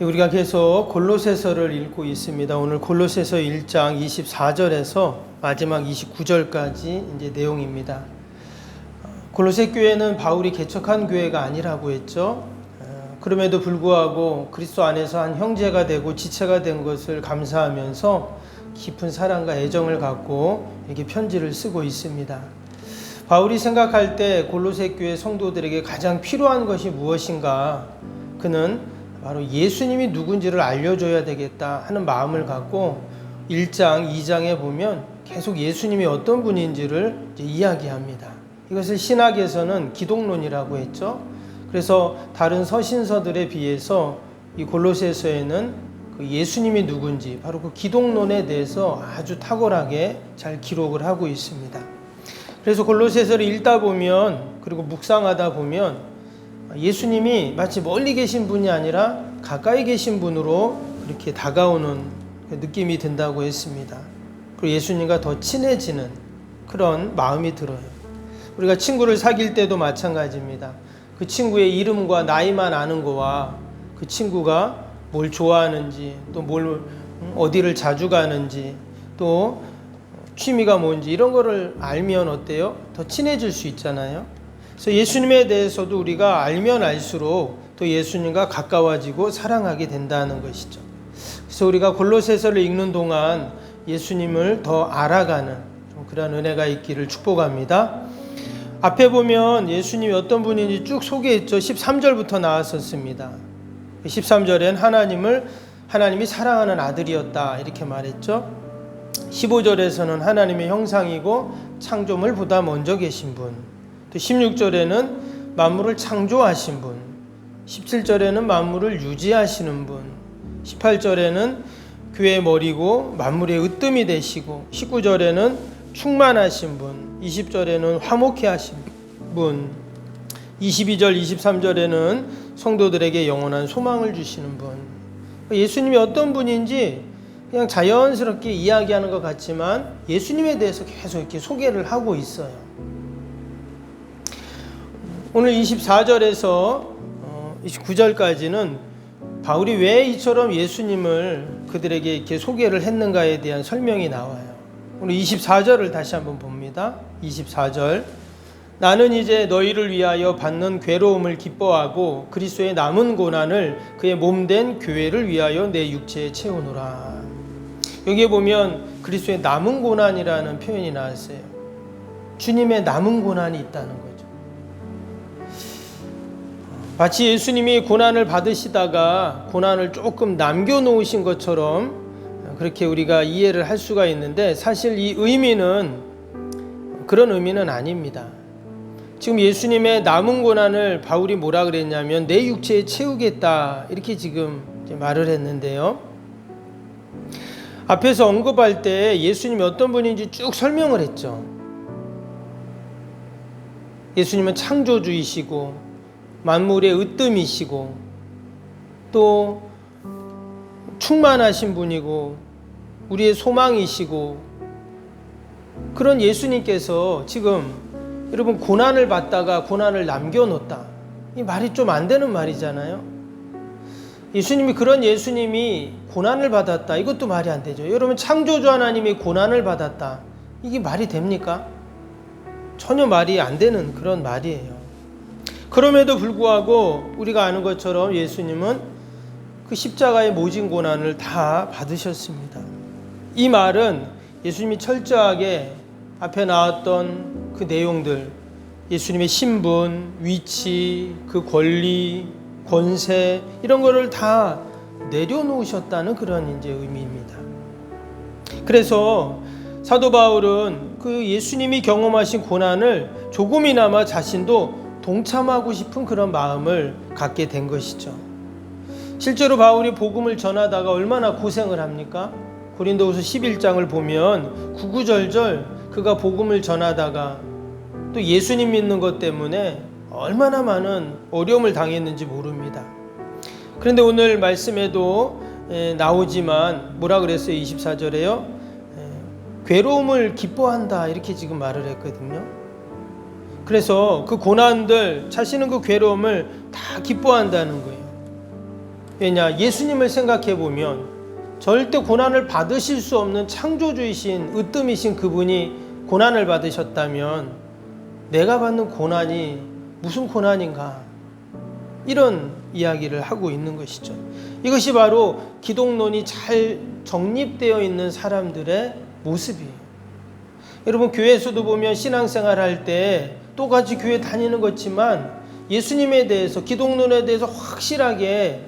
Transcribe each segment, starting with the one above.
우리가 계속 골로새서를 읽고 있습니다. 오늘 골로새서 1장 24절에서 마지막 29절까지 이제 내용입니다. 골로새 교회는 바울이 개척한 교회가 아니라고 했죠. 그럼에도 불구하고 그리스도 안에서 한 형제가 되고 지체가 된 것을 감사하면서 깊은 사랑과 애정을 갖고 이렇게 편지를 쓰고 있습니다. 바울이 생각할 때 골로새 교회 성도들에게 가장 필요한 것이 무엇인가? 그는 바로 예수님이 누군지를 알려줘야 되겠다 하는 마음을 갖고 1장, 2장에 보면 계속 예수님이 어떤 분인지를 이야기합니다. 이것을 신학에서는 기독론이라고 했죠. 그래서 다른 서신서들에 비해서 이 골로새서에는 그 예수님이 누군지 바로 그 기독론에 대해서 아주 탁월하게 잘 기록을 하고 있습니다. 그래서 골로새서를 읽다 보면 그리고 묵상하다 보면 예수님이 마치 멀리 계신 분이 아니라 가까이 계신 분으로 그렇게 다가오는 느낌이 든다고 했습니다. 그리고 예수님과 더 친해지는 그런 마음이 들어요. 우리가 친구를 사귈 때도 마찬가지입니다. 그 친구의 이름과 나이만 아는 거와 그 친구가 뭘 좋아하는지 또 어디를 자주 가는지 또 취미가 뭔지 이런 거를 알면 어때요? 더 친해질 수 있잖아요. 그래서 예수님에 대해서도 우리가 알면 알수록 또 예수님과 가까워지고 사랑하게 된다는 것이죠. 그래서 우리가 골로새서를 읽는 동안 예수님을 더 알아가는 그런 은혜가 있기를 축복합니다. 앞에 보면 예수님이 어떤 분인지 쭉 소개했죠. 13절부터 나왔었습니다. 13절엔 하나님이 사랑하는 아들이었다 이렇게 말했죠. 15절에서는 하나님의 형상이고 창조물 보다 먼저 계신 분, 또 16절에는 만물을 창조하신 분, 17절에는 만물을 유지하시는 분, 18절에는 교회의 머리고 만물의 으뜸이 되시고 19절에는 충만하신 분, 20절에는 화목해 하신 분, 22절, 23절에는 성도들에게 영원한 소망을 주시는 분. 예수님이 어떤 분인지 그냥 자연스럽게 이야기하는 것 같지만 예수님에 대해서 계속 이렇게 소개를 하고 있어요. 오늘 24절에서 29절까지는 바울이 왜 이처럼 예수님을 그들에게 이렇게 소개를 했는가에 대한 설명이 나와요. 오늘 24절을 다시 한번 봅니다. 24절. 나는 이제 너희를 위하여 받는 괴로움을 기뻐하고 그리스도의 남은 고난을 그의 몸된 교회를 위하여 내 육체에 채우노라. 여기에 보면 그리스도의 남은 고난이라는 표현이 나왔어요. 주님의 남은 고난이 있다는 거죠. 마치 예수님이 고난을 받으시다가 고난을 조금 남겨놓으신 것처럼 그렇게 우리가 이해를 할 수가 있는데 사실 이 의미는 그런 의미는 아닙니다. 지금 예수님의 남은 고난을 바울이 뭐라 그랬냐면 내 육체에 채우겠다 이렇게 지금 말을 했는데요. 앞에서 언급할 때 예수님이 어떤 분인지 쭉 설명을 했죠. 예수님은 창조주이시고 만물의 으뜸이시고 또 충만하신 분이고 우리의 소망이시고 그런 예수님께서 지금 여러분 고난을 받다가 고난을 남겨놓다 이 말이 좀 안 되는 말이잖아요. 예수님이 그런 예수님이 고난을 받았다 이것도 말이 안 되죠. 여러분 창조주 하나님이 고난을 받았다 이게 말이 됩니까? 전혀 말이 안 되는 그런 말이에요. 그럼에도 불구하고 우리가 아는 것처럼 예수님은 그 십자가의 모진 고난을 다 받으셨습니다. 이 말은 예수님이 철저하게 앞에 나왔던 그 내용들, 예수님의 신분, 위치, 그 권리, 권세 이런 거를 다 내려놓으셨다는 그런 이제 의미입니다. 그래서 사도 바울은 그 예수님이 경험하신 고난을 조금이나마 자신도 동참하고 싶은 그런 마음을 갖게 된 것이죠. 실제로 바울이 복음을 전하다가 얼마나 고생을 합니까? 고린도후서 11장을 보면 구구절절 그가 복음을 전하다가 또 예수님 믿는 것 때문에 얼마나 많은 어려움을 당했는지 모릅니다. 그런데 오늘 말씀에도 나오지만 뭐라 그랬어요? 24절에요. 괴로움을 기뻐한다 이렇게 지금 말을 했거든요. 그래서 그 고난들 자신은 그 괴로움을 다 기뻐한다는 거예요. 왜냐? 예수님을 생각해 보면 절대 고난을 받으실 수 없는 창조주이신 으뜸이신 그분이 고난을 받으셨다면 내가 받는 고난이 무슨 고난인가? 이런 이야기를 하고 있는 것이죠. 이것이 바로 기독론이 잘 정립되어 있는 사람들의 모습이에요. 여러분, 교회에서도 보면 신앙생활 할 때 똑같이 교회 다니는 것지만 예수님에 대해서, 기독론에 대해서 확실하게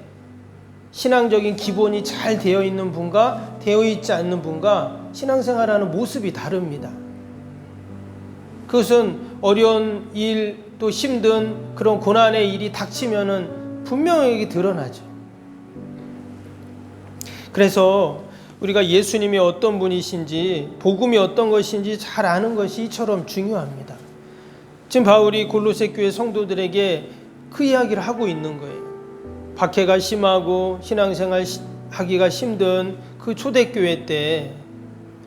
신앙적인 기본이 잘 되어 있는 분과 되어 있지 않는 분과 신앙생활하는 모습이 다릅니다. 그것은 어려운 일, 또 힘든 그런 고난의 일이 닥치면은 분명하게 드러나죠. 그래서 우리가 예수님이 어떤 분이신지, 복음이 어떤 것인지 잘 아는 것이 이처럼 중요합니다. 지금 바울이 골로새 교회 성도들에게 그 이야기를 하고 있는 거예요. 박해가 심하고 신앙생활 하기가 힘든 그 초대교회 때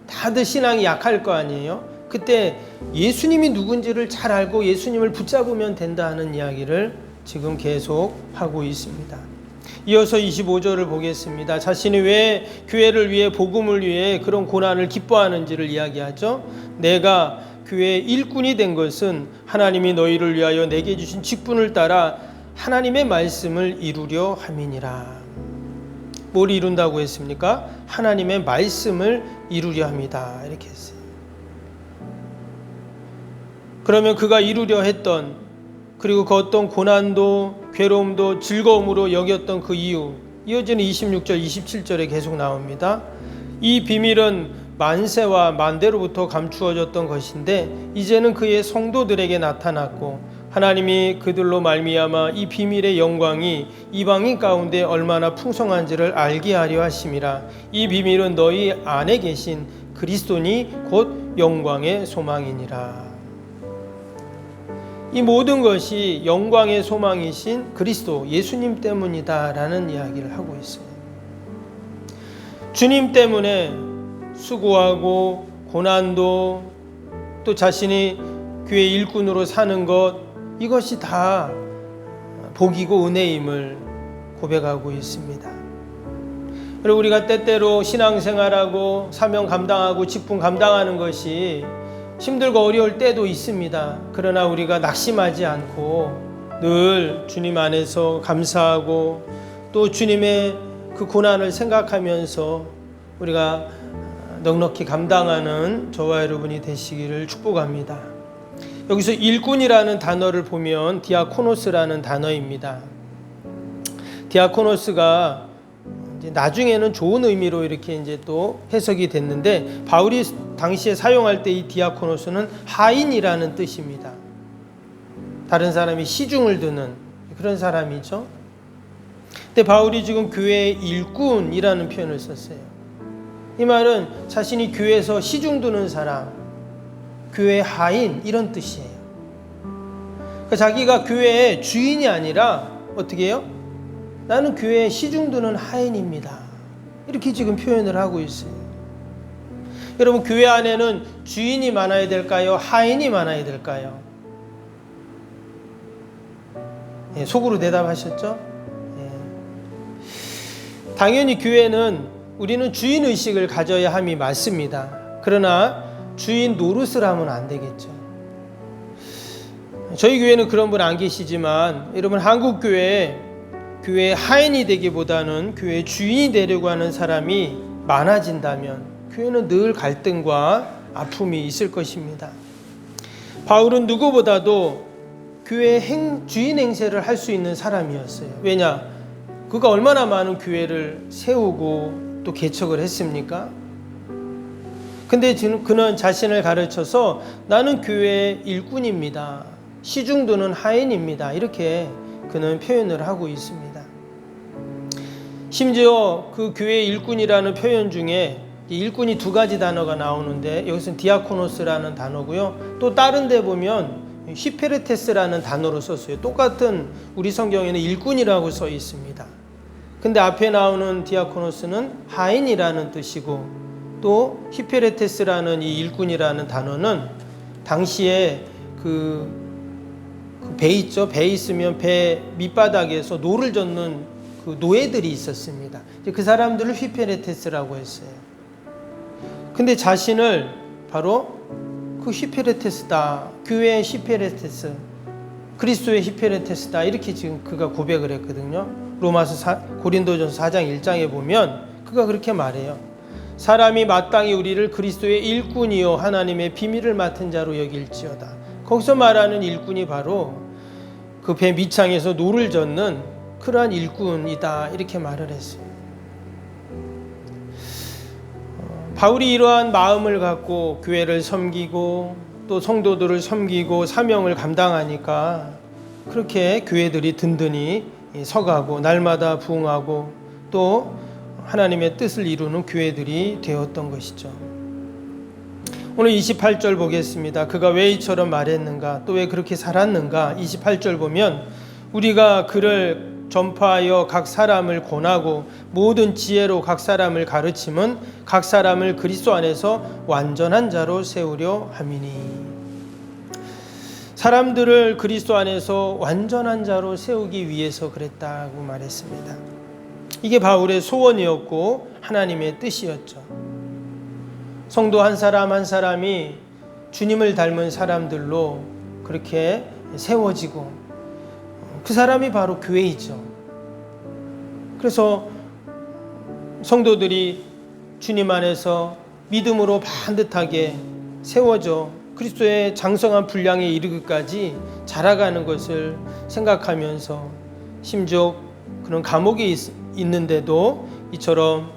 다들 신앙이 약할 거 아니에요? 그때 예수님이 누군지를 잘 알고 예수님을 붙잡으면 된다는 이야기를 지금 계속 하고 있습니다. 이어서 25절을 보겠습니다. 자신이 왜 교회를 위해, 복음을 위해 그런 고난을 기뻐하는지를 이야기하죠. 내가 교회의 일꾼이 된 것은 하나님이 너희를 위하여 내게 주신 직분을 따라 하나님의 말씀을 이루려 함이니라. 뭘 이룬다고 했습니까? 하나님의 말씀을 이루려 합니다. 이렇게 했어요. 그러면 그가 이루려 했던, 그리고 그 어떤 고난도 괴로움도 즐거움으로 여겼던 그 이유, 이어지는 26절 27절에 계속 나옵니다. 이 비밀은 만세와 만대로부터 감추어졌던 것인데 이제는 그의 성도들에게 나타났고 하나님이 그들로 말미암아 이 비밀의 영광이 이방인 가운데 얼마나 풍성한지를 알게 하려 하심이라. 이 비밀은 너희 안에 계신 그리스도니 곧 영광의 소망이니라. 이 모든 것이 영광의 소망이신 그리스도, 예수님 때문이다라는 이야기를 하고 있어요. 주님 때문에 수고하고 고난도, 또 자신이 교회 일꾼으로 사는 것, 이것이 다 복이고 은혜임을 고백하고 있습니다. 그리고 우리가 때때로 신앙생활하고 사명 감당하고 직분 감당하는 것이 힘들고 어려울 때도 있습니다. 그러나 우리가 낙심하지 않고 늘 주님 안에서 감사하고 또 주님의 그 고난을 생각하면서 우리가 넉넉히 감당하는 저와 여러분이 되시기를 축복합니다. 여기서 일꾼이라는 단어를 보면 디아코노스라는 단어입니다. 디아코노스가 이제 나중에는 좋은 의미로 이렇게 이제 또 해석이 됐는데, 바울이 당시에 사용할 때 이 디아코노스는 하인이라는 뜻입니다. 다른 사람이 시중을 드는 그런 사람이죠. 근데 바울이 지금 교회의 일꾼이라는 표현을 썼어요. 이 말은 자신이 교회에서 시중 드는 사람, 교회의 하인, 이런 뜻이에요. 그러니까 자기가 교회의 주인이 아니라 어떻게 해요? 나는 교회에 시중 드는 하인입니다. 이렇게 지금 표현을 하고 있어요. 여러분, 교회 안에는 주인이 많아야 될까요? 하인이 많아야 될까요? 예, 속으로 대답하셨죠? 예. 당연히 교회는 우리는 주인의식을 가져야 함이 맞습니다. 그러나 주인 노릇을 하면 안 되겠죠. 저희 교회는 그런 분 안 계시지만 여러분, 한국 교회에 교회의 하인이 되기보다는 교회의 주인이 되려고 하는 사람이 많아진다면 교회는 늘 갈등과 아픔이 있을 것입니다. 바울은 누구보다도 교회의 주인 행세를 할 수 있는 사람이었어요. 왜냐? 그가 얼마나 많은 교회를 세우고 또 개척을 했습니까? 근데 그는 자신을 가르쳐서 나는 교회의 일꾼입니다. 시중드는 하인입니다. 이렇게 그는 표현을 하고 있습니다. 심지어 그 교회의 일꾼이라는 표현 중에 일꾼이 두 가지 단어가 나오는데 여기서는 디아코노스라는 단어고요. 또 다른 데 보면 히페르테스라는 단어로 썼어요. 똑같은 우리 성경에는 일꾼이라고 써 있습니다. 근데 앞에 나오는 디아코노스는 하인이라는 뜻이고 또 히페르테스라는 이 일꾼이라는 단어는 당시에 그 배 있죠? 배 있으면 배 밑바닥에서 노를 젓는 그 노예들이 있었습니다. 그 사람들을 휘페레테스라고 했어요. 근데 자신을 바로 그 휘페레테스다, 교회의 휘페레테스, 그리스도의 휘페레테스다, 이렇게 지금 그가 고백을 했거든요. 고린도전서 4장 1장에 보면 그가 그렇게 말해요. 사람이 마땅히 우리를 그리스도의 일꾼이요 하나님의 비밀을 맡은 자로 여길지어다. 거기서 말하는 일꾼이 바로 그 배 밑창에서 노를 젓는 그러한 일꾼이다, 이렇게 말을 했어요. 바울이 이러한 마음을 갖고 교회를 섬기고 또 성도들을 섬기고 사명을 감당하니까 그렇게 교회들이 든든히 서가고 날마다 부흥하고 또 하나님의 뜻을 이루는 교회들이 되었던 것이죠. 오늘 28절 보겠습니다. 그가 왜 이처럼 말했는가, 또 왜 그렇게 살았는가. 28절 보면 우리가 그를 전파하여 각 사람을 권하고 모든 지혜로 각 사람을 가르침은 각 사람을 그리스도 안에서 완전한 자로 세우려 함이니. 사람들을 그리스도 안에서 완전한 자로 세우기 위해서 그랬다고 말했습니다. 이게 바울의 소원이었고 하나님의 뜻이었죠. 성도 한 사람 한 사람이 주님을 닮은 사람들로 그렇게 세워지고 그 사람이 바로 교회이죠. 그래서 성도들이 주님 안에서 믿음으로 반듯하게 세워져 그리스도의 장성한 분량에 이르기까지 자라가는 것을 생각하면서 심지어 그런 감옥에 있는데도 이처럼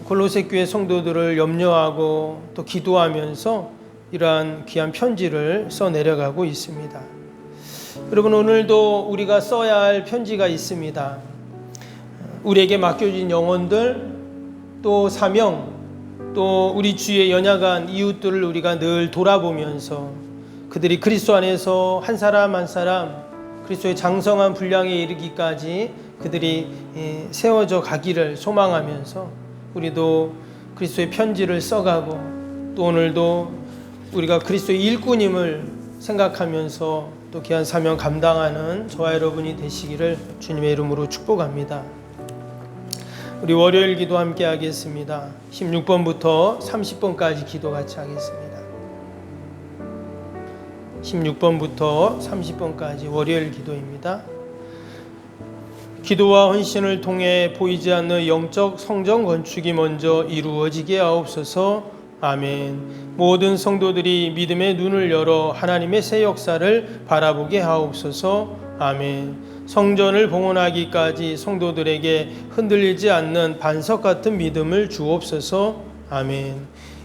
골로새 교회 성도들을 염려하고 또 기도하면서 이러한 귀한 편지를 써 내려가고 있습니다. 여러분, 오늘도 우리가 써야 할 편지가 있습니다. 우리에게 맡겨진 영혼들, 또 사명, 또 우리 주위에 연약한 이웃들을 우리가 늘 돌아보면서 그들이 그리스도 안에서 한 사람 한 사람 그리스도의 장성한 분량에 이르기까지 그들이 세워져 가기를 소망하면서 우리도 그리스도의 편지를 써가고 또 오늘도 우리가 그리스도의 일꾼임을 생각하면서 또 귀한 사명 감당하는 저와 여러분이 되시기를 주님의 이름으로 축복합니다. 우리 월요일 기도 함께 하겠습니다. 16번부터 30번까지 기도 같이 하겠습니다. 16번부터 30번까지 월요일 기도입니다. 기도와 헌신을 통해 보이지 않는 영적 성전 건축이 먼저 이루어지게 하옵소서. 아멘. 모든 성도들이 믿음의 눈을 열어 하나님의 새 역사를 바라보게 하옵소서. 아멘. 성전을 봉헌하기까지 성도들에게 흔들리지 않는 반석 같은 믿음을 주옵소서. 아멘.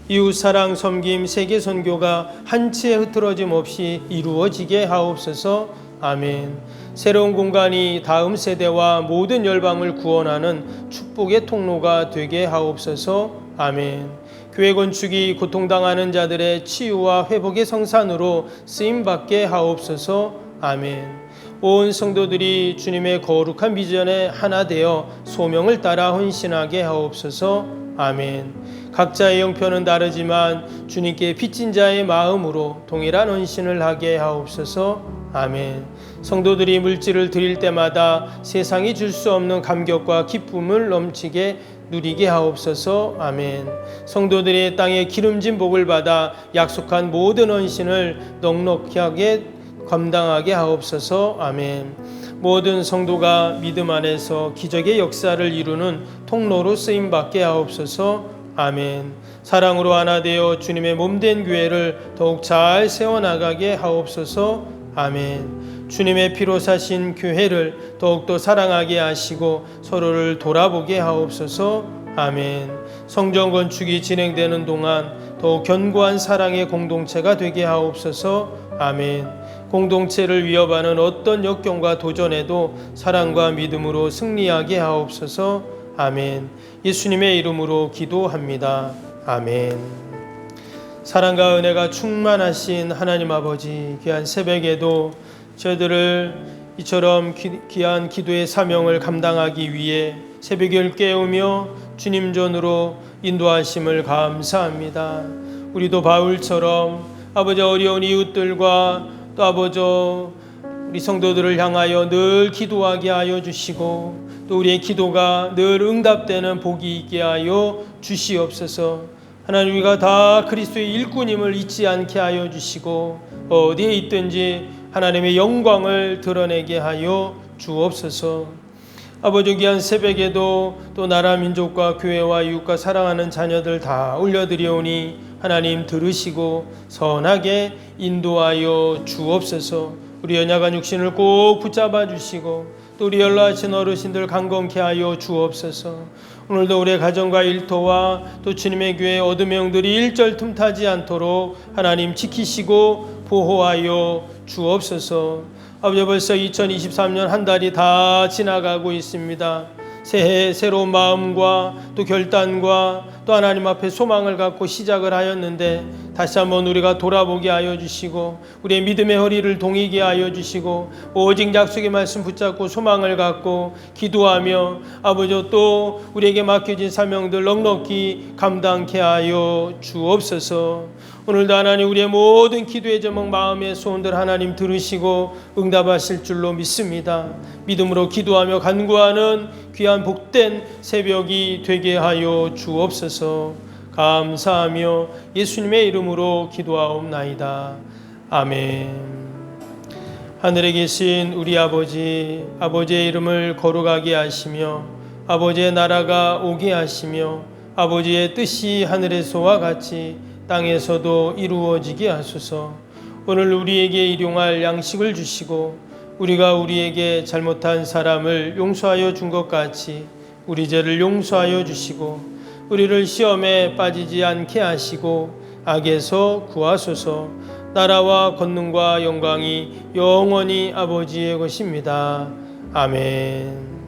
이웃사랑 섬김 세계 선교가 한치의 흐트러짐 없이 이루어지게 하옵소서. 아멘. 새로운 공간이 다음 세대와 모든 열방을 구원하는 축복의 통로가 되게 하옵소서. 아멘. 교회 건축이 고통당하는 자들의 치유와 회복의 성산으로 쓰임받게 하옵소서. 아멘. 온 성도들이 주님의 거룩한 비전에 하나 되어 소명을 따라 헌신하게 하옵소서. 아멘. 각자의 형편은 다르지만 주님께 빚진 자의 마음으로 동일한 헌신을 하게 하옵소서. 아멘. 성도들이 물질을 드릴 때마다 세상이 줄 수 없는 감격과 기쁨을 넘치게 누리게 하옵소서. 아멘. 성도들이 땅에 기름진 복을 받아 약속한 모든 헌신을 넉넉하게 감당하게 하옵소서. 아멘. 모든 성도가 믿음 안에서 기적의 역사를 이루는 통로로 쓰임받게 하옵소서. 아멘. 사랑으로 하나 되어 주님의 몸된 교회를 더욱 잘 세워나가게 하옵소서. 아멘. 주님의 피로 사신 교회를 더욱더 사랑하게 하시고 서로를 돌아보게 하옵소서. 아멘. 성전 건축이 진행되는 동안 더욱 견고한 사랑의 공동체가 되게 하옵소서. 아멘. 공동체를 위협하는 어떤 역경과 도전에도 사랑과 믿음으로 승리하게 하옵소서. 아멘. 예수님의 이름으로 기도합니다. 아멘. 사랑과 은혜가 충만하신 하나님 아버지, 귀한 새벽에도 저희들을 이처럼 귀한 기도의 사명을 감당하기 위해 새벽을 깨우며 주님 전으로 인도하심을 감사합니다. 우리도 바울처럼 아버지 어려운 이웃들과 또 아버지 우리 성도들을 향하여 늘 기도하게 하여 주시고 또 우리의 기도가 늘 응답되는 복이 있게 하여 주시옵소서. 하나님, 우리가 다 그리스도의 일꾼임을 잊지 않게 하여 주시고 어디에 있든지 하나님의 영광을 드러내게 하여 주옵소서. 아버지, 귀한 새벽에도 또 나라 민족과 교회와 이웃과 사랑하는 자녀들 다 올려드리오니 하나님 들으시고 선하게 인도하여 주옵소서. 우리 연약한 육신을 꼭 붙잡아 주시고 또 우리 연로하신 어르신들 강건케 하여 주옵소서. 오늘도 우리의 가정과 일터와 또 주님의 교회 어둠의 영들이 일절 틈타지 않도록 하나님 지키시고 보호하여 주옵소서. 아버지, 벌써 2023년 한 달이 다 지나가고 있습니다. 새해 새로운 마음과 또 결단과 또 하나님 앞에 소망을 갖고 시작을 하였는데 다시 한번 우리가 돌아보게 하여 주시고 우리의 믿음의 허리를 동이게 하여 주시고 오직 약속의 말씀 붙잡고 소망을 갖고 기도하며 아버지 또 우리에게 맡겨진 사명들 넉넉히 감당케 하여 주옵소서. 오늘도 하나님 우리의 모든 기도의 제목 마음의 소원들 하나님 들으시고 응답하실 줄로 믿습니다. 믿음으로 기도하며 간구하는 귀한 복된 새벽이 되게 하여 주옵소서. 감사하며 예수님의 이름으로 기도하옵나이다. 아멘. 하늘에 계신 우리 아버지, 아버지의 이름을 거룩하게 하시며 아버지의 나라가 오게 하시며 아버지의 뜻이 하늘에서와 같이 땅에서도 이루어지게 하소서. 오늘 우리에게 일용할 양식을 주시고 우리가 우리에게 잘못한 사람을 용서하여 준 것 같이 우리 죄를 용서하여 주시고 우리를 시험에 빠지지 않게 하시고 악에서 구하소서. 나라와 권능과 영광이 영원히 아버지의 것입니다. 아멘.